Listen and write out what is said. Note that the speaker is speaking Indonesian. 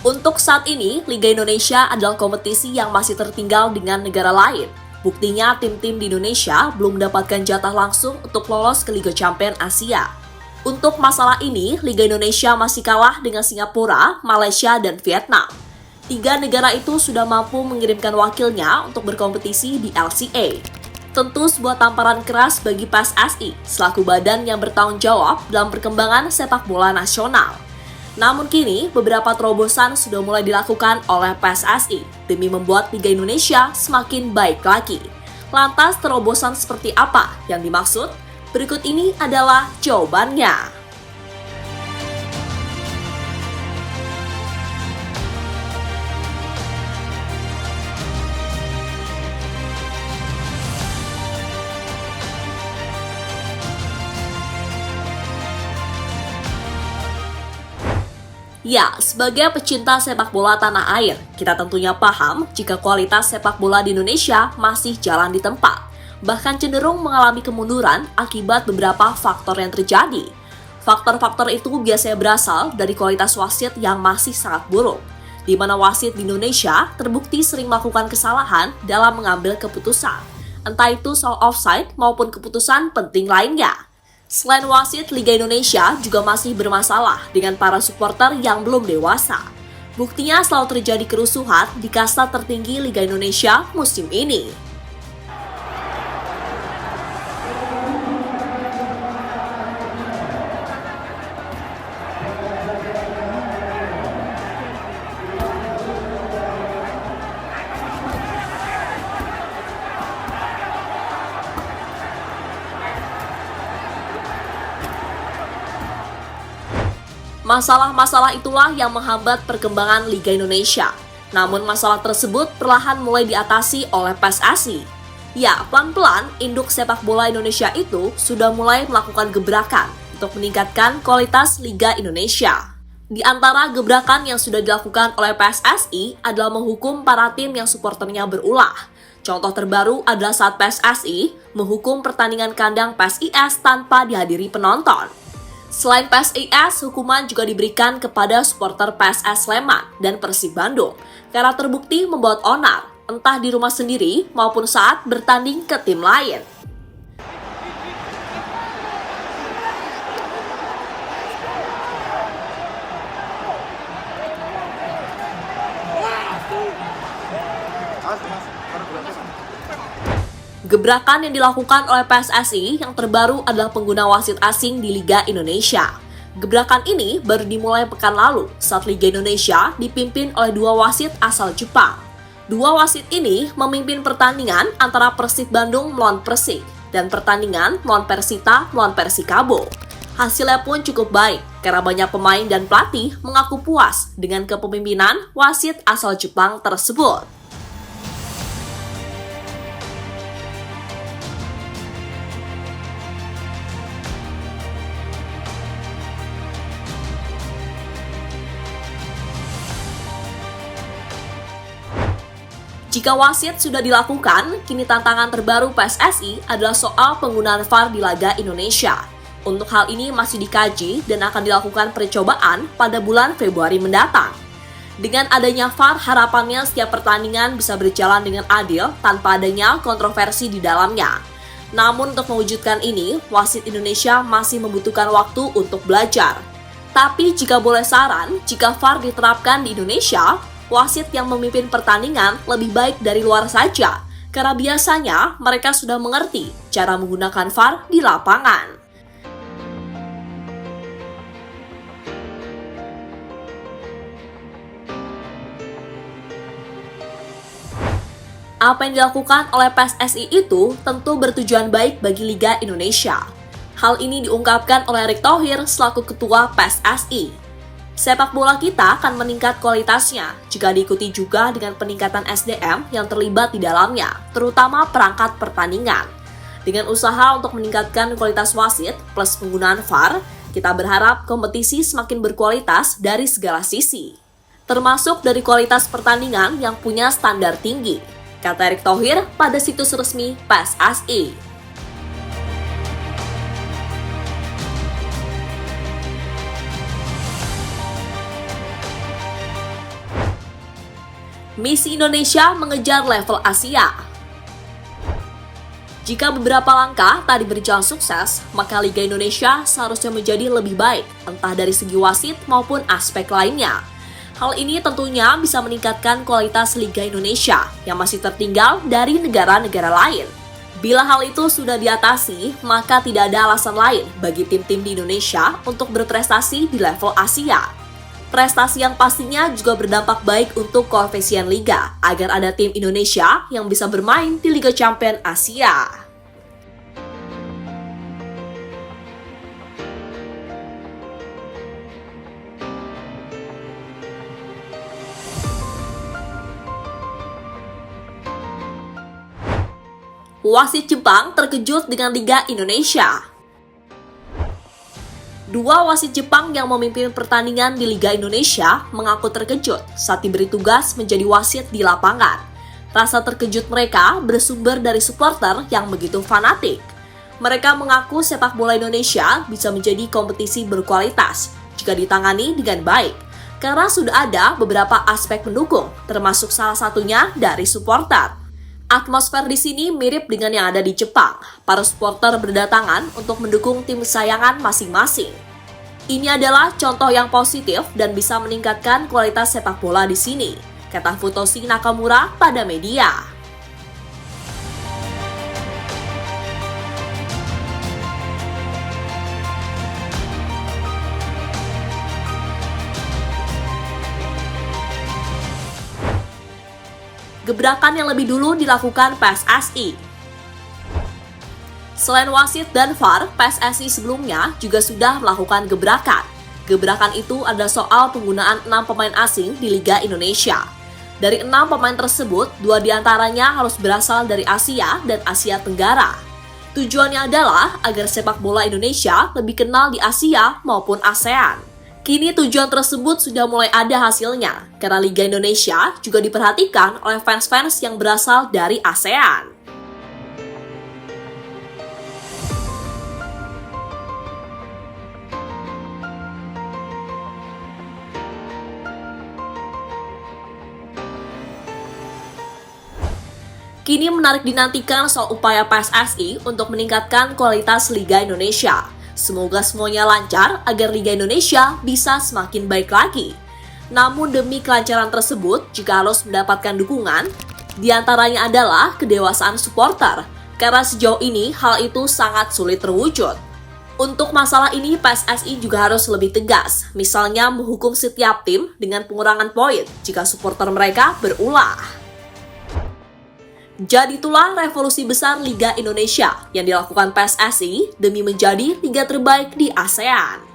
Untuk saat ini, Liga Indonesia adalah kompetisi yang masih tertinggal dengan negara lain. Buktinya tim-tim di Indonesia belum mendapatkan jatah langsung untuk lolos ke Liga Champions Asia. Untuk masalah ini, Liga Indonesia masih kalah dengan Singapura, Malaysia, dan Vietnam. 3 negara itu sudah mampu mengirimkan wakilnya untuk berkompetisi di LCA. Tentu sebuah tamparan keras bagi PSSI selaku badan yang bertanggung jawab dalam perkembangan sepak bola nasional. Namun kini, beberapa terobosan sudah mulai dilakukan oleh PSSI demi membuat Liga Indonesia semakin baik lagi. Lantas terobosan seperti apa yang dimaksud? Berikut ini adalah jawabannya. Ya, sebagai pecinta sepak bola tanah air, kita tentunya paham jika kualitas sepak bola di Indonesia masih jalan di tempat, bahkan cenderung mengalami kemunduran akibat beberapa faktor yang terjadi. Faktor-faktor itu biasanya berasal dari kualitas wasit yang masih sangat buruk, di mana wasit di Indonesia terbukti sering melakukan kesalahan dalam mengambil keputusan, entah itu soal offside maupun keputusan penting lainnya. Selain wasit, Liga Indonesia juga masih bermasalah dengan para supporter yang belum dewasa. Buktinya selalu terjadi kerusuhan di kasta tertinggi Liga Indonesia musim ini. Masalah-masalah itulah yang menghambat perkembangan Liga Indonesia. Namun masalah tersebut perlahan mulai diatasi oleh PSSI. Ya, pelan-pelan induk sepak bola Indonesia itu sudah mulai melakukan gebrakan untuk meningkatkan kualitas Liga Indonesia. Di antara gebrakan yang sudah dilakukan oleh PSSI adalah menghukum para tim yang supporternya berulah. Contoh terbaru adalah saat PSSI menghukum pertandingan kandang PSIS tanpa dihadiri penonton. Selain PSIS, hukuman juga diberikan kepada supporter PSS Sleman dan Persib Bandung karena terbukti membuat onar, entah di rumah sendiri maupun saat bertanding ke tim lain. Gebrakan yang dilakukan oleh PSSI yang terbaru adalah pengguna wasit asing di Liga Indonesia. Gebrakan ini baru dimulai pekan lalu saat Liga Indonesia dipimpin oleh 2 wasit asal Jepang. 2 wasit ini memimpin pertandingan antara Persib Bandung melawan Persik dan pertandingan melawan Persita melawan Persikabo. Hasilnya pun cukup baik karena banyak pemain dan pelatih mengaku puas dengan kepemimpinan wasit asal Jepang tersebut. Jika wasit sudah dilakukan, kini tantangan terbaru PSSI adalah soal penggunaan VAR di laga Indonesia. Untuk hal ini masih dikaji dan akan dilakukan percobaan pada bulan Februari mendatang. Dengan adanya VAR, harapannya setiap pertandingan bisa berjalan dengan adil tanpa adanya kontroversi di dalamnya. Namun untuk mewujudkan ini, wasit Indonesia masih membutuhkan waktu untuk belajar. Tapi jika boleh saran, jika VAR diterapkan di Indonesia, wasit yang memimpin pertandingan lebih baik dari luar saja, karena biasanya mereka sudah mengerti cara menggunakan VAR di lapangan. Apa yang dilakukan oleh PSSI itu tentu bertujuan baik bagi Liga Indonesia. Hal ini diungkapkan oleh Erick Thohir selaku Ketua PSSI. Sepak bola kita akan meningkat kualitasnya jika diikuti juga dengan peningkatan SDM yang terlibat di dalamnya, terutama perangkat pertandingan. Dengan usaha untuk meningkatkan kualitas wasit plus penggunaan VAR, kita berharap kompetisi semakin berkualitas dari segala sisi, termasuk dari kualitas pertandingan yang punya standar tinggi, kata Erick Thohir pada situs resmi PSSI. Misi Indonesia mengejar level Asia. Jika beberapa langkah tadi berjalan sukses, maka Liga Indonesia seharusnya menjadi lebih baik, entah dari segi wasit maupun aspek lainnya. Hal ini tentunya bisa meningkatkan kualitas Liga Indonesia yang masih tertinggal dari negara-negara lain. Bila hal itu sudah diatasi, maka tidak ada alasan lain bagi tim-tim di Indonesia untuk berprestasi di level Asia. Prestasi yang pastinya juga berdampak baik untuk koefisien Liga, agar ada tim Indonesia yang bisa bermain di Liga Champions Asia. Wasit Jepang terkejut dengan Liga Indonesia. Dua wasit Jepang yang memimpin pertandingan di Liga Indonesia mengaku terkejut saat diberi tugas menjadi wasit di lapangan. Rasa terkejut mereka bersumber dari supporter yang begitu fanatik. Mereka mengaku sepak bola Indonesia bisa menjadi kompetisi berkualitas jika ditangani dengan baik, karena sudah ada beberapa aspek pendukung, termasuk salah satunya dari supporter. Atmosfer di sini mirip dengan yang ada di Jepang. Para supporter berdatangan untuk mendukung tim kesayangan masing-masing. Ini adalah contoh yang positif dan bisa meningkatkan kualitas sepak bola di sini, kata Futoshi Nakamura pada media. Gebrakan yang lebih dulu dilakukan PSSI. Selain wasit dan VAR, PSSI sebelumnya juga sudah melakukan gebrakan. Gebrakan itu adalah soal penggunaan 6 pemain asing di Liga Indonesia. Dari 6 pemain tersebut, 2 diantaranya harus berasal dari Asia dan Asia Tenggara. Tujuannya adalah agar sepak bola Indonesia lebih kenal di Asia maupun ASEAN. Kini tujuan tersebut sudah mulai ada hasilnya, karena Liga Indonesia juga diperhatikan oleh fans-fans yang berasal dari ASEAN. Kini menarik dinantikan soal upaya PSSI untuk meningkatkan kualitas Liga Indonesia. Semoga semuanya lancar agar Liga Indonesia bisa semakin baik lagi. Namun demi kelancaran tersebut juga harus mendapatkan dukungan, diantaranya adalah kedewasaan supporter, karena sejauh ini hal itu sangat sulit terwujud. Untuk masalah ini PSSI juga harus lebih tegas, misalnya menghukum setiap tim dengan pengurangan poin jika supporter mereka berulah. Jadi itulah revolusi besar Liga Indonesia yang dilakukan PSSI demi menjadi liga terbaik di ASEAN.